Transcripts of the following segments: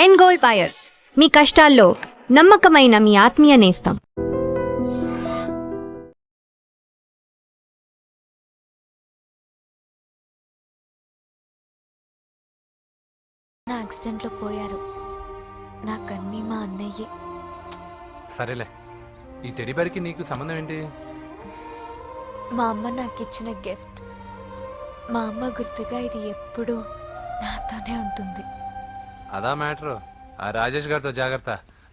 End goal buyers, మీ కష్టాల్లో నమ్మకమైన మీ ఆత్మీయ నేస్తం. నా యాక్సిడెంట్లో పోయారు. నాకన్నీ మా అన్నయ్యే. సరేలే, ఈ టెడీబేర్కి నీకు సంబంధం ఏంటి? మా అమ్మ నాకు ఇచ్చిన గిఫ్ట్. మా అమ్మ గుర్తుగా ఇది ఎప్పుడూ నాతోనే ఉంటుంది. అదా మ్యాటరు. ఆ రాజేష్ గారితో జాగ్రత్త.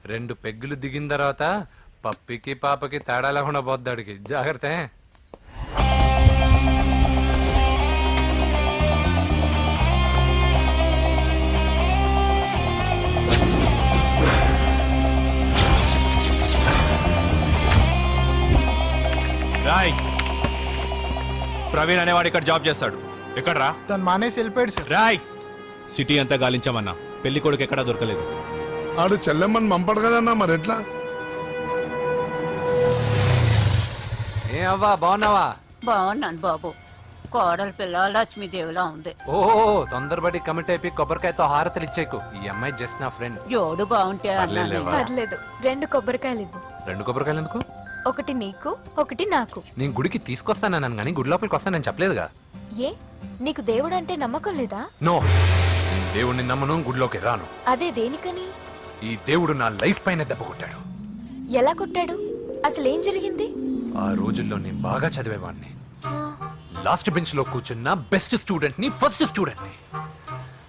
2 పెగ్గులు దిగిన తర్వాత పప్పికి పాపకి తేడా లేకుండా పోద్దాడికి. జాగ్రత్త. రాయ్, ప్రవీణ్ అనేవాడు ఇక్కడ జాబ్ చేస్తాడు. ఎక్కడ రా? తను మానేసి వెళ్ళిపోయాడు సార్. రాయ్, సిటీ అంతా గాలించామన్నా, పెళ్లి కొడుకు ఎక్కడా దొరకలేదు. ఆడు చెల్లెమ్మని పంపడు కదన్నా, మరి ఎట్లా? ఏ అవ్వా, బాగున్నావా? బాగున్నాను బాబు. కోడలి పిల్ల లక్ష్మీదేవిలా ఉంది. ఓ తొందరపడి కమిట్ అయిపోయి కొబ్బరికాయతో హారతలు ఇచ్చేకు. ఈ అమ్మాయి జస్ట్ నా ఫ్రెండ్. జోడు బాగుంటే పర్లేదులేవా? పర్లేదు, 2 కొబ్బరికాయలు ఇవ్వు. 2 కొబ్బరికాయలు ఎందుకు? ఒకటి నీకు, ఒకటి నాకు. నేను గుడికి తీసుకొస్తానన్నాను కానీ గుడి లోపలికి వస్తానని చెప్పలేదుగా. ఏ, నీకు దేవుడు అంటే నమ్మకం లేదా? నో, దేవుడిని నమ్మను, గుడిలోకి రాను. అదే దేనికని? ఈ దేవుడు నా లైఫ్ పైన దెబ్బ కొట్టాడు. ఎలా కొట్టాడు? అసలేం జరిగింది? ఆ రోజుల్లో నేను బాగా చదివేవాడిని. ఆ, లాస్ట్ బెంచ్ లో కూర్చున్న బెస్ట్ స్టూడెంట్ ని, ఫస్ట్ స్టూడెంట్ ని.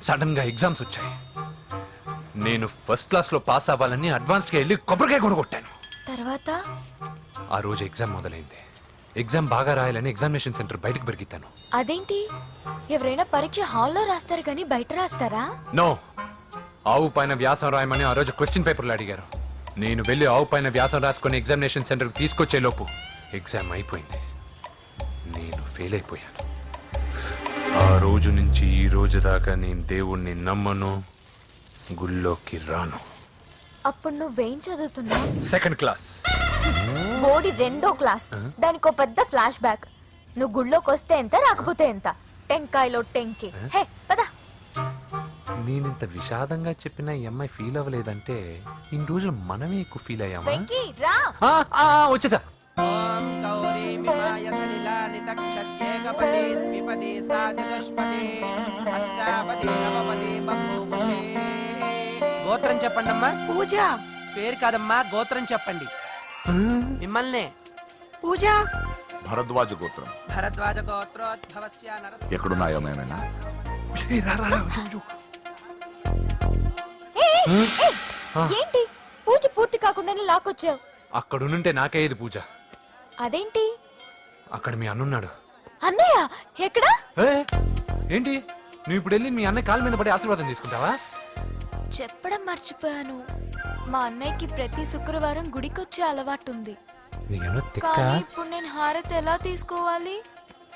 సడన్ గా ఎగ్జామ్స్ వచ్చాయి. నేను ఫస్ట్ క్లాస్ లో పాస్ అవ్వాలని అడ్వాన్స్ గా వెళ్ళి కొబ్బరికాయ కూడా కొట్టాను. తర్వాత? ఆ రోజు ఎగ్జామ్ మొదలైంది. ఎగ్జామ్ బాగా రాయాలని ఎగ్జామినేషన్ సెంటర్ బయటకు పెరిగితాను. అదేంటి, ఎవరైనా పరీక్ష హాల్లో రాస్తారు కానీ బయట రాస్తారా? నో, ఆవు పైన వ్యాసం రాయమని ఆ రోజు క్వశ్చన్ పేపర్లు అడిగారు. నేను వెళ్ళి ఆవు పైన వ్యాసం రాసుకొని ఎగ్జామినేషన్ సెంటర్కి తీసుకొచ్చే లోపు ఎగ్జామ్ అయిపోయింది. నేను ఫెయిల్ అయిపోయాను. ఆ రోజు నుంచి ఈ రోజు దాకా నేను దేవుణ్ణి నమ్మను, గుళ్ళోకి రాను. అప్పుడు నువ్వేం చదువుతున్నావు? 2nd class. బోడి 2వ క్లాస్. దానికో పెద్ద ఫ్లాష్ బ్యాక్. నువ్వు గుళ్ళోకి వస్తే ఎంత, రాకపోతే ఎంత. టెంకాయలో టెంకి. హే పద. నేనింత విషాదంగా చెప్పిన ఈ అమ్మాయి ఫీల్ అవ్వలేదంటే ఇన్ని రోజులు మనమే ఎక్కువ ఫీల్ అయ్యామా? వెంకీ రా. వచ్చేసా. ఓం గౌరీ విమాయ సలిలాని దక్షత్యేకపదే ద్విపదే సాచతుష్పదే అష్టాపదే నవపదే బభూషే. గోత్రం చెప్పండమ్మా. పూజ. పేరు కాదమ్మా, గోత్రం చెప్పండి. మిమ్మల్నే. పూజ. భరద్వాజ గోత్రం. భరద్వాజ గోత్రోద్భవస్య నరస. ఎక్కడున్నాయో మేమైనా? ఏంటి పూజ పూర్తి కాకుండానే లాక్కొచ్చావు? అక్కడుంటే నాకే ఇది పూజ. అదేంటి? అక్కడ మీ అన్నున్నాడు. అన్నయ్య ఎక్కడా? ఏంటి, నువ్వు ఇప్పుడు వెళ్ళి మీ అన్నయ్య కాళ్ళ మీద పడి ఆశీర్వాదం తీసుకుంటావా? చెప్పడం మర్చిపోయాను. మా అన్నయ్యకి ప్రతి శుక్రవారం గుడికొచ్చే అలవాటు ఉంది. నీకేమో తిక్క. కానీ ఇప్పుడు నేను హారతి ఎలా తీసుకోవాలి?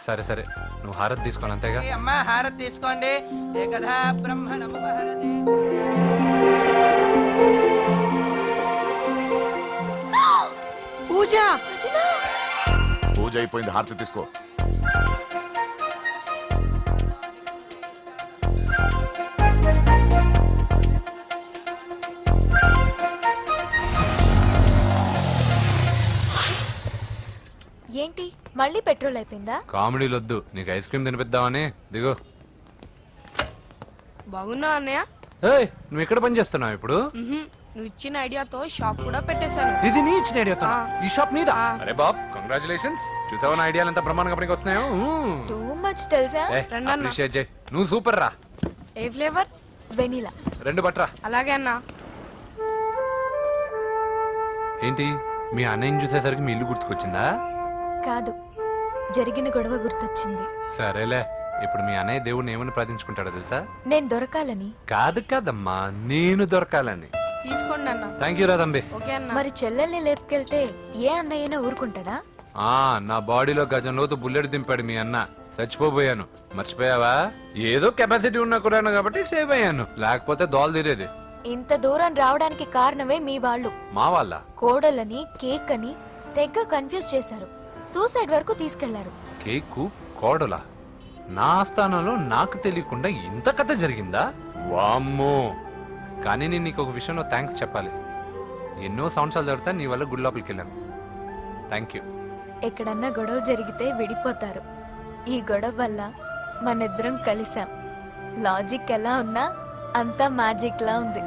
సరే సరే, నువ్వు హారతి తీసుకోను అంతేగా. ఏ అమ్మా, హారతి తీసుకోండి. ఏకదా బ్రహ్మణముపహరతి. పూజ. పూజ అయిపోయింది, హారతి తీసుకో. ఏంటి మళ్ళీ పెట్రోల్ అయిపోయిందా? కామెడీలు వద్దు, నీకు ఐస్ క్రీమ్ తినిపిద్దామని. దిగు. బాగున్నా అన్నయ్య. ఏయ్, నువ్వు ఎక్కడ పని చేస్తున్నావు ఇప్పుడు? నువ్వు ఇచ్చిన ఐడియాతో షాప్ కూడా పెట్టేశాను. ఇది నీ ఇచ్చిన ఐడియా? ఈ షాప్ నీదా? అరే బాబ్, కంగ్రాచులేషన్స్. చూసావా నా ఐడియాలు ఎంత బ్రహ్మాండంగా పనికి వస్తున్నాయో? టూ మచ్ తెలుసా? అప్రిషియేట్ చేయి. నువ్వు సూపర్ రా. ఏ ఫ్లేవర్? వెనీలా. 2 బట్రా. అలాగే అన్నా. ఏంటి, మీ అన్నయ్యని చూసేసరికి మీ ఇల్లు గుర్తుకొచ్చిందా? కాదు, జరిగిన గొడవ గుర్తొచ్చింది. సరేలే, ఇప్పుడు మీ అన్నయ్య దేవుడిని ఏమని ప్రార్థించుకుంటాడో తెలుసా? నేను దొరకాలని. కాదు కాదమ్మా, నేను దొరకాలని. తీసుకోండి అన్న. థ్యాంక్ యూ రా తంబి. ఓకే అన్న. మరి చెల్లెల్ని లేపుకెళ్తే ఏ అన్నయ్యనా ఊరుకుంటాడా? నా బాడీలో గజం లోతు బుల్లెట్ దింపాడు మీ అన్న. చచ్చిపోయాను, మర్చిపోయావా? ఏదో కెపాసిటీ ఉన్న కురాను కాబట్టి సేవ్ అయ్యాను, లేకపోతే దోలు తీరేది. ఇంత దూరం రావడానికి కారణమే మీ వాళ్ళు. మా వాళ్ళ? కోడలని కేక్ అని తెగ కన్ఫ్యూజ్ చేశారు. సూసైడ్ వరకు తీసుకెళ్లారు. కేకు కోడలా? నా స్థానంలో నాకు తెలియకుండా ఇంత కథ జరిగిందా? వామ్మో, కానీ నేను నీకు ఒక విషయంలో థ్యాంక్స్ చెప్పాలి. ఎన్నో సంవత్సరాలు జరుగుతా నీ వల్ల గుడి లోపలికి వెళ్ళాను. Thank you. ఎక్కడన్నా గొడవ జరిగితే విడిపోతారు. ఈ గొడవ వల్ల మనిద్దరం కలిసాం. లాజిక్ ఎలా ఉన్నా అంతా మ్యాజిక్ లా ఉంది.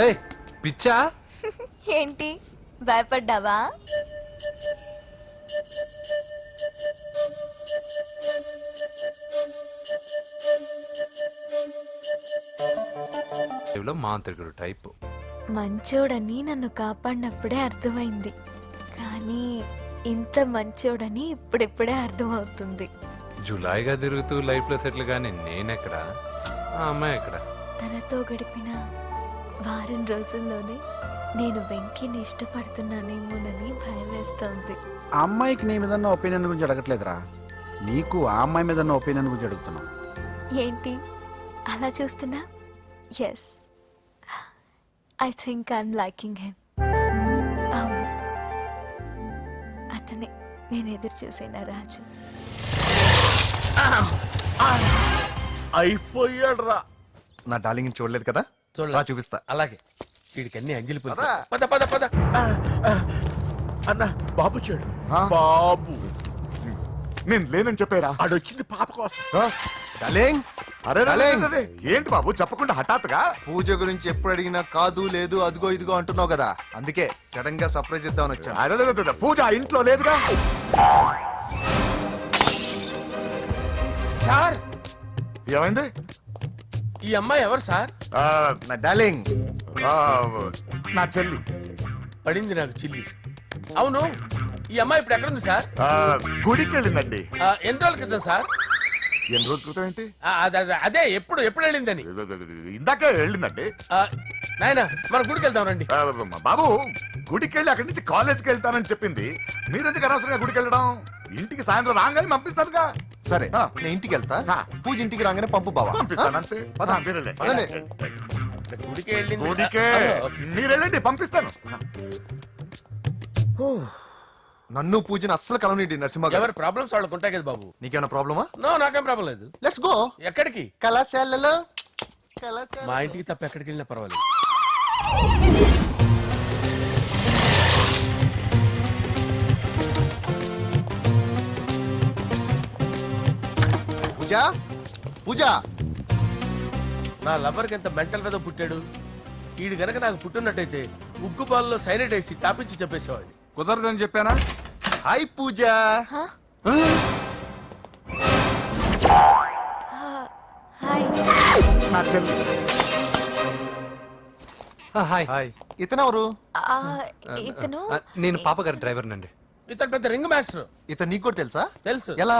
ఏయ్ పిచ్చా, ఏంటి భయపడ్డావా? లో మాంత్రికుడు టైప్. మంచోడని నన్ను కాపాడినప్పుడే అర్థమైంది, కానీ ఇంత మంచోడని ఇప్పుడిప్పుడే అర్థమవుతుంది. జులాయిగా తిరుగుతూ లైఫ్ లో సెటిల్ గానీ నేనెక్కడ, ఆ అమ్మాయి ఎక్కడ? తనతో గడిపిన వారం రోజుల్లోనే నేను వెంకిని ఇష్టపడుతున్నానేమోనని భయం వేస్తోంది. ఆ అమ్మాయికి నీ మీద ఒపీనియన్ గురించి అడగట్లేదురా, నీకు ఆ అమ్మాయి మీద ఒపీనియన్ గురించి అడుగుతున్నావు. ఏంటి అలా చూస్తున్నా? Yes, I think I'm liking him. అవును, అతనే నేను ఎదురు చూసేనా రాజు. అయిపోయాడు రా. నా డార్లింగ్ చూడలేదు కదా, చూడలేదు. చూపిస్తా. అలాగే వీడికి అన్ని అంజలి పూలు. పద పద పద. అన్న బాబు చూడు, బాబు నేను లేనని చెప్పారా? ఆడొచ్చింది పాప కోసం. డార్లింగ్, అరే అరే, ఏంటి బాబు చెప్పకుండా హఠాత్తుగా? పూజ గురించి ఎప్పుడు అడిగినా కాదు లేదు అదిగో ఇదిగో అంటున్నావు కదా, అందుకే సడన్ గా సర్ప్రైజ్ ఇద్దామని వచ్చాను. అదే పూజ ఇంట్లో లేదుగా. సార్, ఏమైంది? ఈ అమ్మాయి ఎవరు సార్? నా డార్లింగ్, నా చెల్లి. పడింది నాకు చిల్లి. అవును, ఈ అమ్మాయి ఇప్పుడు ఎక్కడుంది సార్? గుడికి వెళ్ళిందండి. ఎన్ని రోజుల క్రితం సార్? ఎన్ని రోజుల క్రితం ఏంటి? అదే ఎప్పుడు ఎప్పుడు వెళ్ళిందని. ఇందాకే వెళ్ళిందండి. నాయనా మన గుడికి వెళ్దాం రండి. బాబు గుడికి వెళ్ళి అక్కడి నుంచి కాలేజ్కి వెళ్తానని చెప్పింది. మీరెందుకు అనవసరంగా గుడికి వెళ్ళడం? ఇంటికి సాయంత్రం రాగానే పంపిస్తారుగా. సరే నేను ఇంటికి వెళ్తా, పూజ ఇంటికి రాగానే పంపు బావా. పంపిస్తాను అంతే. గుడికి వెళ్ళింది. గుడికే మీరు వెళ్ళండి, పంపిస్తాను. నన్ను పూజని అస్సలు కలవనండి నరసింహ గారు. ఎవరి ప్రాబ్లమ్స్ వాళ్ళకు ఉంటాయి కదా బాబు. నీకేమైనా ప్రాబ్లమా? నో, నాకేం ప్రాబ్లం లేదు. Let's go. ఎక్కడికి? కళాశాలలో. మా ఇంటికి తప్ప ఎక్కడికి వెళ్ళినా పర్వాలేదు. పూజ, పూజ. నా లవర్కి ఎంత మెంటల్ మీద పుట్టాడు. వీడు గనక నాకు పుట్టినట్టయితే ఉగ్గు పాలలో సైనైట్ వేసి తాపించి చెప్పేసేవాడిని. కుదరదని చెప్పానా? హాయ్ పూజ. హాయ్. నా చెల్లి. హాయ్. హాయ్. ఇతనెవరు? ఇతను నేను పాపగారి డ్రైవర్ నండి. ఇతను పెద్ద రింగ్ మాస్టర్. ఇతను నీకు కూడా తెలుసా? తెలుసు. ఎలా?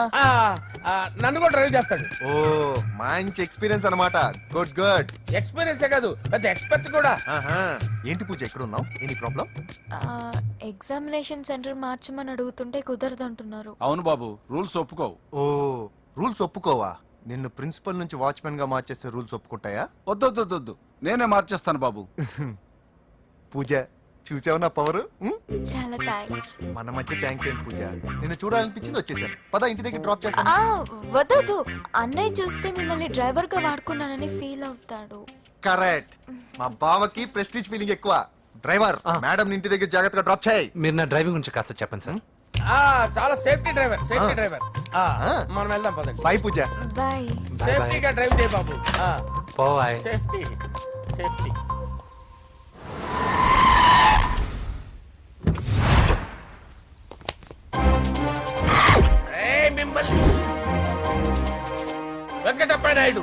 నన్ను కూడా డ్రైవ్ చేస్తాడు. ఓ మంచి ఎక్స్పీరియన్స్ అన్నమాట. Good good. ఎక్స్పీరియన్స్ కాదు, పెద్ద ఎక్స్పర్ట్ కూడా. ఏంటి పూజ ఎక్కడ ఉన్నావు? Any problem? ఎగ్జామినేషన్ సెంటర్ మార్చమని అడుగుతుంటే కుదరదంటున్నారు. అవును బాబు, రూల్స్ ఒప్పుకోవు. ఓ రూల్స్ ఒప్పుకోవా? నిన్ను ప్రిన్సిపల్ నుంచి వాచ్మెన్ గా మార్చేస్తే రూల్స్ ఒప్పుకుంటాయా? వద్దు, నేనే మార్చేస్తాను బాబు. పూజ చూసావు నా పవర్? చాలా థ్యాంక్స్. మన మధ్య థ్యాంక్స్ ఏంటి పూజ, నిన్ను చూడాలనిపించింది వచ్చేసాను. పద ఇంటి దగ్గర డ్రాప్ చేస్తాను. వద్దు, అన్నయ్య చూస్తే మిమ్మల్ని డ్రైవర్ గా వాడుకున్నానని ఫీల్ అవుతాడు. కరెక్ట్. మా బావకి ప్రెస్టీజ్ ఫీలింగ్ ఎక్కువ. డ్రైవర్, మేడం ఇంటి దగ్గర జాగ్రత్తగా డ్రాప్ చేయి. మీరు నా డ్రైవింగ్ గురించి కాస్త చెప్పండి సార్. చాలా సేఫ్టీ డ్రైవర్, సేఫ్టీ డ్రైవర్. మనం వెళ్దాం పదండి. బాయ్ పూజ. బాయ్. సేఫ్టీగా డ్రైవ్ చేయ బాబు. పోయ్. Safety safety. మిమ్మల్ని వెంకటప్ప నాయుడు,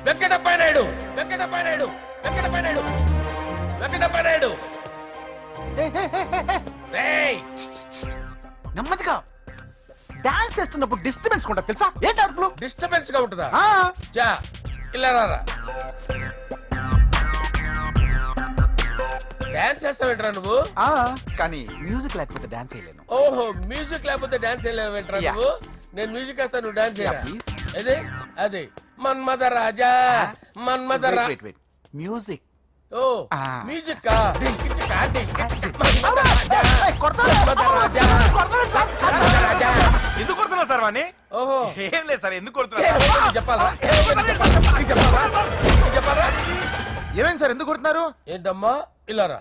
వెంకటప్ప నాయుడు, వెంకటప్ప నాయుడు, వెంకటప్ప నాయుడు, వెంకటప్ప నాయుడు. నెమ్మదిగా డాన్స్ చేస్తున్నప్పుడు డిస్టర్బెన్స్ కొంటా తెలుసా? ఏంటి అరుపులు? డిస్టర్బెన్స్ గా ఉంటుందా? చా ఇలా రారా. డాన్స్ చేస్తావేంట్రా నువ్వు? కానీ మ్యూజిక్ లేకపోతే డాన్స్ చేయలేను. ఓహో, మ్యూజిక్ లేకపోతే డాన్స్ చేయలేవేంట్రా నువ్వు? నేను మ్యూజిక్ వేస్తాను, నువ్వు డాన్స్ చేయరా? అదే అదే మన్మద రాజా, మన్మద వెయిట్ మ్యూజిక్ ఓ మ్యూజిక్ రాజా ఎందుకు కొడుతున్నారు సార్ వాణ్ణి? ఓహో ఏం లేదు సార్, ఎందుకు కొడుతున్నారు? చెప్పాలా చెప్పాలా ఏమైంది సార్, ఎందుకు కొడుతున్నారు? ఏంటమ్మా ఇలారా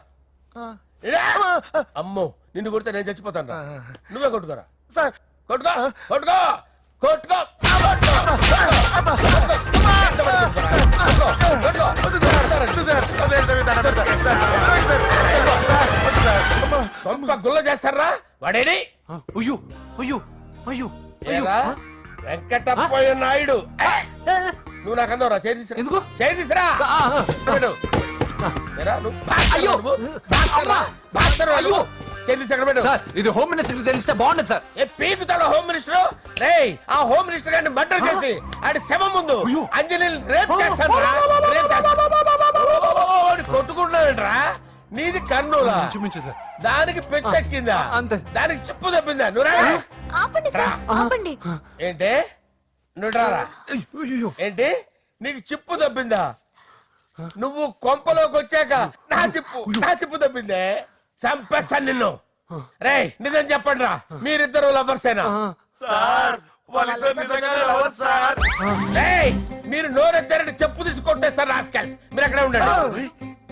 అమ్మో నిన్ను కొడితే నేను చచ్చిపోతాను నువ్వే కొట్టుకోరా సార్ కొట్టుకో కొట్టుకో కొట్టుకో గుల్ల చేస్తారా వాడేడి అయ్యో అయ్యో అయ్యో ఏరా వెంకటప్పయ్య నాయుడు నువ్వు నాకు అందవరా చేయి తీసురా ఎందుకు? చేయి తీసురా పెట్టు. ఏరా, నువ్వు బాక్సర్ నువ్వు? బాక్సర్రా? బాక్సర్రా నువ్వు? చేయి తీసి అక్కడ పెట్టు. సార్ ఇది హోమ్ మినిస్టర్ తెలిస్తే బాగుండదు సార్. ఏ పీకుతాడు హోమ్ మినిస్టర్ రేయ్ ఆ హోమ్ మినిస్టర్ గారిని మర్డర్ చేసి ఆడి శవం ముందు అంజలి రేప్ చేస్తాను రేప్ చేస్తాను కొట్టుకుంటున్నావేంట్రా నీది కన్నులా ఇంచుమించు సార్. దానికి పెచ్చెక్కిందా అంతే. దానికి చెప్పు తప్పిందా నువ్వు రా. ఆపండి సార్ ఆపండి. ఏంటి నువ్వు రారా అయ్యో ఏంటి నీకు చిప్పు తప్పిందా నువ్వు కొంపలోకి వచ్చాక నా చిప్పు తప్పిందే చంపేస్తాను నిన్ను రేయ్ నిజం చెప్పండి రా మీరిద్దరు లవర్సేనా సార్ వాళ్ళిద్దరు నిజంగానే లవర్స్ సార్. రేయ్ మీరు నోరెత్తారంటే చెప్పు తీసి కొట్టేస్తారు రాస్కల్స్ మీరు అక్కడే ఉండండి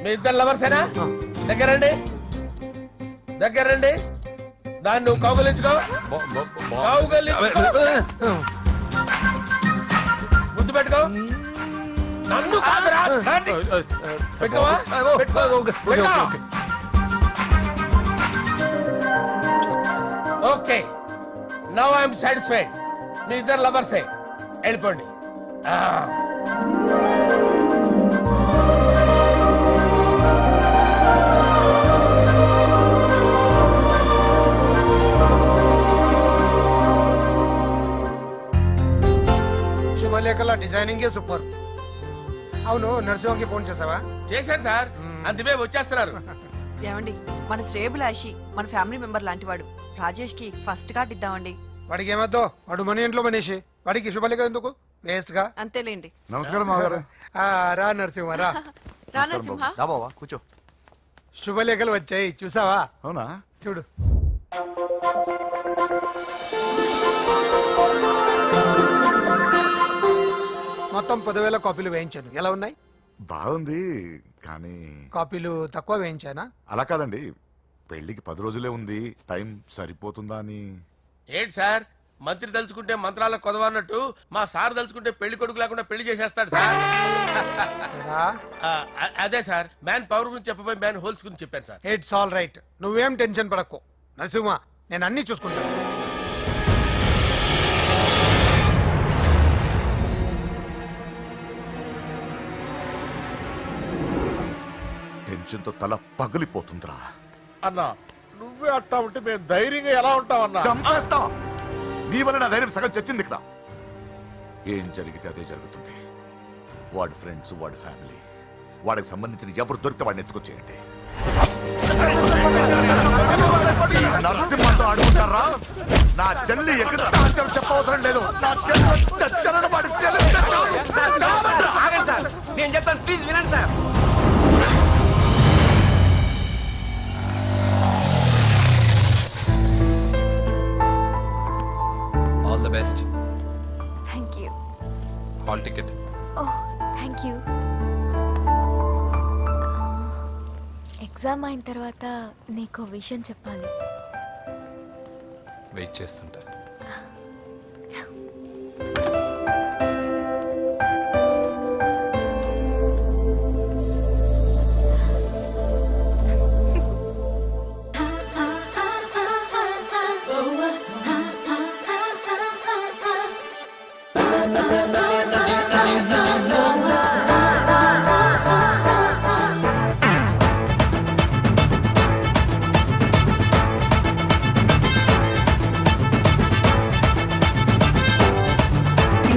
మీ ఇద్దరు లవర్సేనా దగ్గరండి దాన్ని నువ్వు కౌగలించుకో ముద్దు పెట్టుకో నన్ను కాదురా దాన్ని. పెట్టుకోవా పెట్టుకో ఓకే నౌ ఐఎమ్ సాటిస్ఫైడ్ మీ ఇద్దరు లవర్సే వెళ్ళిపోండి శుభలేఖల డిజైనింగ్ సూపర్. అవును నర్సింహకి ఫోన్ చేసావా? చేశాను సార్ అందుకే వచ్చేస్తున్నారు ఏమండి మన శ్రేయబులాషి మన ఫ్యామిలీ మెంబర్ లాంటి వాడు రాజేష్ కి ఫస్ట్ కార్డ్ ఇద్దామండి. వాడికి ఏమద్దో, వాడు మన ఇంట్లో మనిషి, వాడికి శుభలేఖ ఎందుకు వేస్ట్ గా. అంతేలేండి. నమస్కారం మామగారు. రా నరసింహ రా. రా నరసింహ. దా బావా కూర్చో. శుభలేఖలు వచ్చాయి చూసావా? అవునా? చూడు. మొత్తం 10,000 కాపీలు వేయించాను. ఎలా ఉన్నాయి? బాగుంది కానీ కాపీలు తక్కువ వేయించానా? అలా కాదండి, పెళ్లికి 10 రోజులే ఉంది, టైం సరిపోతుందా అని. ఏంటి సార్ మంత్రి తలుచుకుంటే మంత్రాలకు కొదవన్నట్టు మా సార్ తలుచుకుంటే పెళ్లి కొడుకు లేకుండా పెళ్లి చేసేస్తాడు సార్ ఏరా? అదే సార్ మ్యాన్ పవర్ గురించి చెప్పబోయి మ్యాన్ హోల్స్ గురించి చెప్పాను సార్ ఇట్స్ ఆల్ రైట్. నువ్వేం టెన్షన్ పడకు నరసింహ, నేను అన్ని చూసుకుంటాను. టెన్షన్ తో తల పగిలిపోతుందిరా. అన్నా నువ్వే అట్టా ఉంటే మేము ధైర్యంగా ఎలా ఉంటామన్నా? చంపేస్తా. నీ వల్ల నా ధైర్యం సగం చచ్చింది ఇక్కడ. ఏం జరిగితే అదే జరుగుతుంది. వాడి ఫ్రెండ్స్, వాడి ఫ్యామిలీ, వాడికి సంబంధించిన ఎవరు దొరికితే వాడిని ఎత్తుకొచ్చేయండి. నరసింహతో ఆడుకుంటారా? నా చెల్లి ఎక్కడ చెప్పవసరం లేదు. నా చెల్లి చచ్చలను వాడి నేను చెప్తాను, ప్లీజ్ వినండి sir. All the best. Thank you. Hall ticket. Oh thank you. Exam అయిన తర్వాత నీకు విషయం చెప్పాలి. వెయిట్ చేస్తుంటా.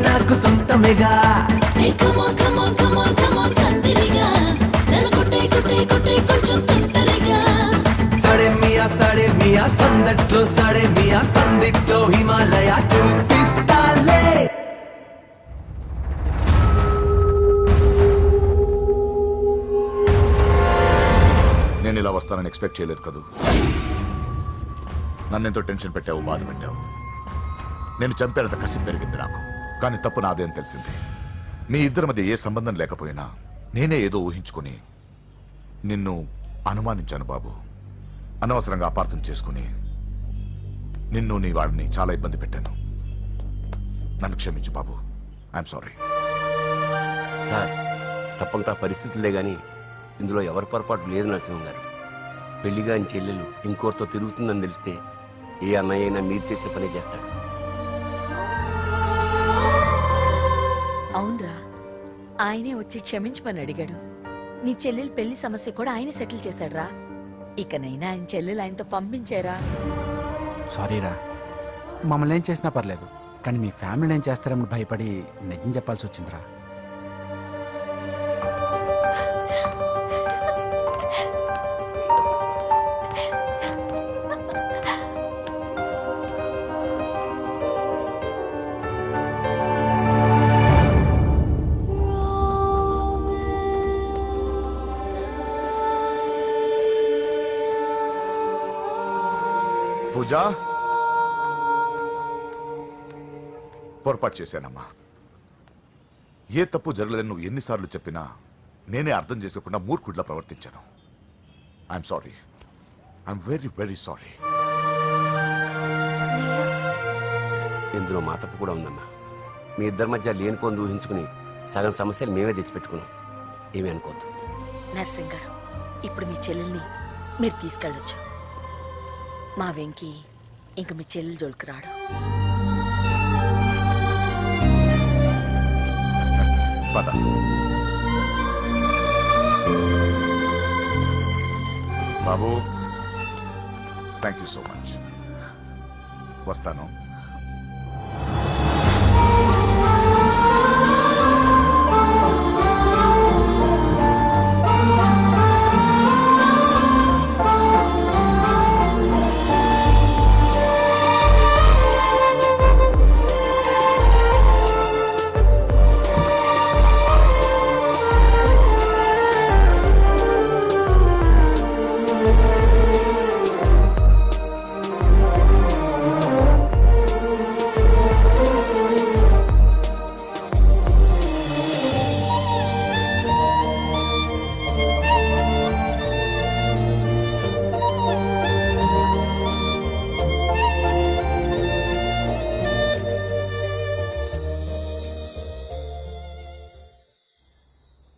నాకు సొంతమేగా సడే మియా సందట్లో సడే మియా సందిట్లో హిమాలయ చూపిస్తాలే. నేను ఇలా వస్తానని ఎక్స్పెక్ట్ చేయలేదు కదూ. నన్నెంతో టెన్షన్ పెట్టావు, బాధ పెట్టావు. నేను చంపేంత కసి పెరిగింది నాకు. కానీ తప్పు నాదే అని తెలిసింది. మీ ఇద్దరి మధ్య ఏ సంబంధం లేకపోయినా నేనే ఏదో ఊహించుకొని నిన్ను అనుమానించాను బాబు. అనవసరంగా అపార్థం చేసుకుని నిన్ను నీ వాళ్ళని చాలా ఇబ్బంది పెట్టాను. నన్ను క్షమించు బాబు. I'm sorry. సార్, తప్పంతా పరిస్థితులే గాని ఇందులో ఎవరి పొరపాటు లేదు నరసింహం గారు. పెళ్లిగాని చెల్లెలు ఇంకోరితో తిరుగుతుందని తెలిస్తే ఏ అన్నయ్య అయినా మీరు చేసిన పనే చేస్తాడు. అవునరా, ఆయనే వచ్చి క్షమించమని అడిగాడు. నీ చెల్లెలు పెళ్లి సమస్య కూడా ఆయన సెటిల్ చేశాడురా. ఇకనైనా ఆయన చెల్లెలు ఆయనతో పంపించారా? సారీరా, మమ్మల్ని ఏం చేసినా పర్లేదు, కానీ మీ ఫ్యామిలీని ఏం చేస్తారని భయపడి నిజం చెప్పాల్సి వచ్చిందిరా. పూజ, పొరపాటు చేశానమ్మా. ఏ తప్పు జరగలేదని నువ్వు ఎన్నిసార్లు చెప్పినా నేనే అర్థం చేసుకోకుండా మూర్ఖుడిలా ప్రవర్తించాను. I'm sorry. I'm very very sorry. ఇందులో మా తప్పు కూడా ఉందమ్మా. మీ ఇద్దరి మధ్య లేనిపోని ఊహించుకుని సగం సమస్యలు మేమే తెచ్చిపెట్టుకున్నాం. ఏమీ అనుకోవద్దు. నర్సింగ్ గారు, ఇప్పుడు మీ చెల్లెల్ని మీరు తీసుకెళ్ళొచ్చు. మా వెంకి ఇంక మీ చెల్లెలు జోలికి రాడు. పద. బాబు, థ్యాంక్ యూ సో మచ్. వస్తాను.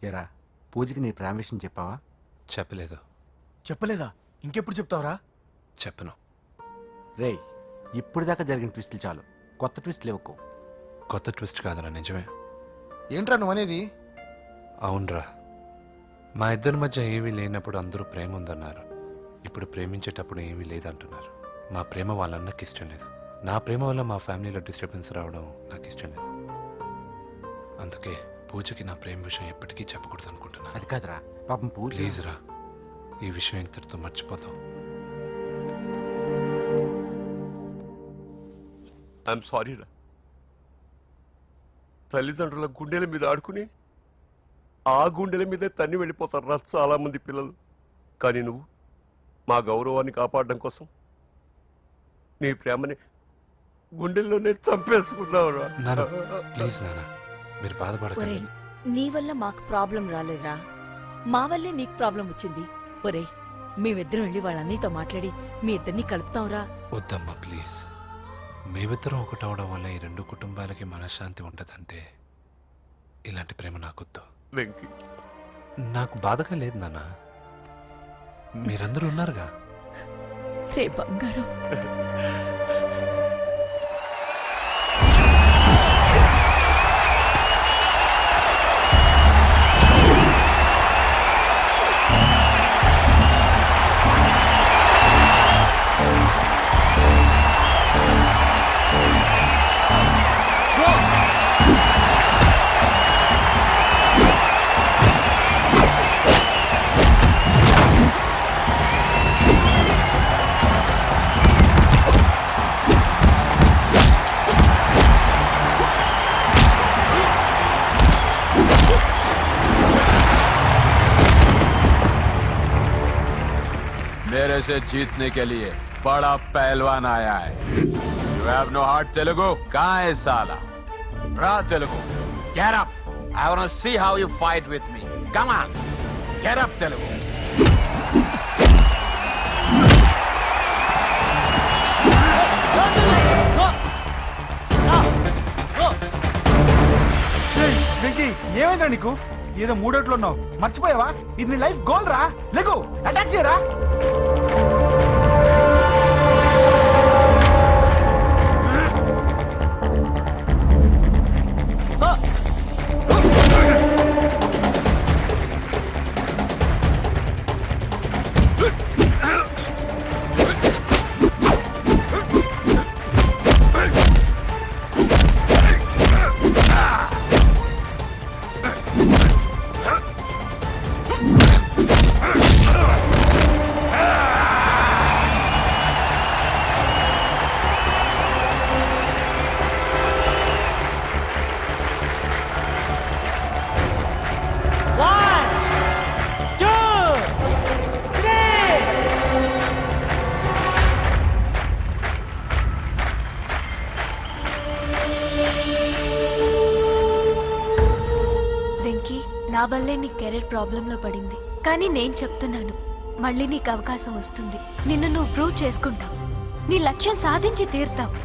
ఏరా, పూజకి నీ ప్రేమ విషయం చెప్పావా? చెప్పలేదు. చెప్పలేదా? ఇంకెప్పుడు చెప్తావురా? చెప్పను. రేయ్, ఇప్పుడు దాకా జరిగిన ట్విస్టులు చాలు, కొత్త ట్విస్ట్ లేవుకో. కొత్త ట్విస్ట్ కాదురా, నిజమే. ఏంట్రా నువ్వు అనేది? అవునరా, మా ఇద్దరి మధ్య ఏమీ లేనప్పుడు అందరూ ప్రేమ ఉందన్నారు. ఇప్పుడు ప్రేమించేటప్పుడు ఏమీ లేదంటున్నారు. మా ప్రేమ వాళ్ళన్నకి ఇష్టం లేదు. నా ప్రేమ వల్ల మా ఫ్యామిలీలో డిస్టర్బెన్స్ రావడం నాకు ఇష్టం లేదు. అందుకే పూజకి నా ప్రేమ విషయం ఎప్పటికీ చెప్పకూడదు అనుకుంటున్నా. అది కాదురా, పాపం పూజ. ప్లీజ్ రా, ఈ విషయం ఇంతటితో మర్చిపోతాం. ఐఎమ్ సారీ రా. తల్లిదండ్రుల గుండెల మీద ఆడుకుని ఆ గుండెల మీదే తన్ని వెళ్ళిపోతారు రా చాలా మంది పిల్లలు. కానీ నువ్వు మా గౌరవాన్ని కాపాడడం కోసం నీ ప్రేమని గుండెల్లోనే చంపేసుకున్నావు రా. ప్లీజ్ నాన్న, మీరు బాధపడకండి. నీ వల్ల మాకు ప్రాబ్లం రాలేదురా, మా వల్లే నీకు ప్రాబ్లం వచ్చింది. ఒరే, మేమిద్దరం వెళ్ళి వాళ్ళ అన్నయ్యతో మాట్లాడి మీ ఇద్దరిని కలుపుతాంరా. వద్దమ్మా ప్లీజ్. మేమిద్దరం ఒకటవడం వల్ల ఈ రెండు కుటుంబాలకి మనశ్శాంతి ఉంటదంటే ఇలాంటి ప్రేమ నాకొద్దు. వెంకీ, నాకు బాధగా లేదు నాన్న, మీరందరూ ఉన్నారుగా. రే బంగారం. मुकाबले से जीतने के लिए बड़ा पहलवान आया है. You have no heart, Telugu? कहाँ है साला? Ra Telugu. Get up. I wanna see how you fight with me. Come on. Get up, Telugu. Venky ఏమైందా నీకు? ఏదో మూడోట్లో ఉన్నావు, మర్చిపోయావా? ఇది నీ లైఫ్ గోల్ రా. లెగో అటాక్ చేయరా. వెంకీ, నా వల్లే నీ కెరీర్ ప్రాబ్లంలో పడింది. కానీ నేను చెప్తున్నాను, మళ్ళీ నీకు అవకాశం వస్తుంది. నిన్ను నువ్వు ప్రూవ్ చేసుకుంటావు. నీ లక్ష్యం సాధించి తీరుతావు.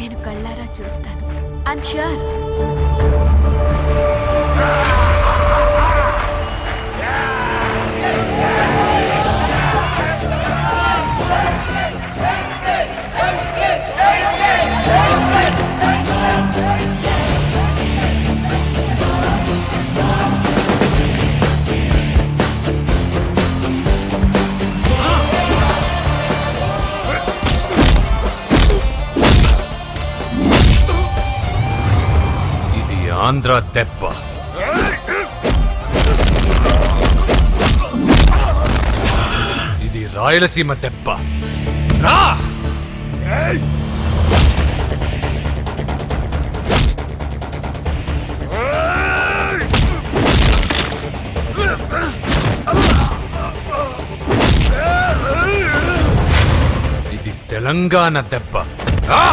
నేను కళ్ళారా చూస్తాను. I'm sure. ఆంధ్ర దెబ్బ. ఇది రాయలసీమ దెబ్బ. రా! ఇది తెలంగాణ దెబ్బ. రా!